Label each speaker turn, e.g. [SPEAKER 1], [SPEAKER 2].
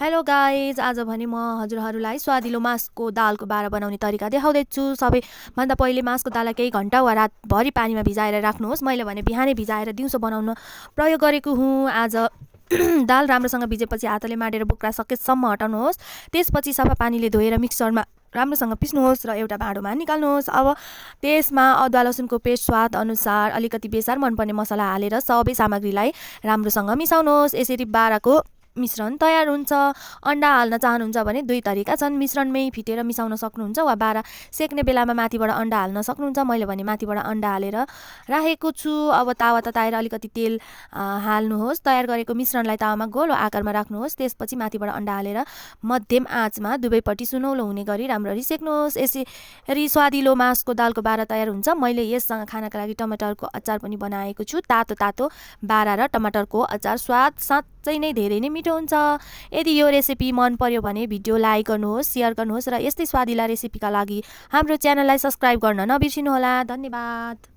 [SPEAKER 1] Hello guys, आज भने म हजुरहरूलाई स्वादिलो मासको दालको बारा बनाउने तरिका देखाउँदैछु। सबैभन्दा पहिले मासको दाललाई केही घन्टा वा रातभरि पानीमा भिजाएर राख्नुहोस्। मैले भने बिहानै भिजाएर दिउँसो बनाउन प्रयोग गरेको हुँ। आज दाल राम्रोसँग भिजेपछि हातले माडेर बोक्रा सकेसम्म हटाउनुहोस्। त्यसपछि सफा पानीले धोएर मिक्सरमा राम्रोसँग पिस्नुहोस् र एउटा भाँडोमा निकाल्नुहोस्। अब त्यसमा अदुवा लसुनको पेस्ट, स्वाद अनुसार अलिकति बेसार मनपर्ने मसला हालेर सबै सामग्रीलाई राम्रोसँग मिसाउनुहोस्। यसरी बाराको मिश्रण तयार हुन्छ। अन्डा हाल्न चाहनुहुन्छ भने दुई तरिका छन्। मिश्रणमै फिटेर मिसाउन सक्नुहुन्छ वा बारा सेक्ने बेलामा माथिबाट अन्डा हाल्न सक्नुहुन्छ। मैले भने माथिबाट अन्डा हालेर राखेको छु। अब तावा तताएर अलिकति तेल हाल्नुहोस्। तयार गरेको मिश्रणलाई तावामा गोलो आकारमा राख्नुहोस्। त्यसपछि माथिबाट अन्डा हालेर मध्यम आँचमा दुवैपट्टि सुनौलो हुने गरी राम्ररी सेक्नुहोस्। यसरी स्वादिलो मासको दालको बारा तयार हुन्छ। मैले यससँग खानाका लागि टमाटरको अचार पनि बनाएको छु। तातो तातो बारा र टमाटरको अचार स्वाद साँच्चै नै धेरै नै मिठो हुन्छ। यदि यो रेसिपी मन पर्यो भने भिडियो लाइक गर्नुहोस्, सेयर गर्नुहोस् र यस्तै स्वादिला रेसिपीका लागि हाम्रो च्यानललाई सब्स्क्राइब गर्न नबिर्सिनुहोला। धन्यवाद।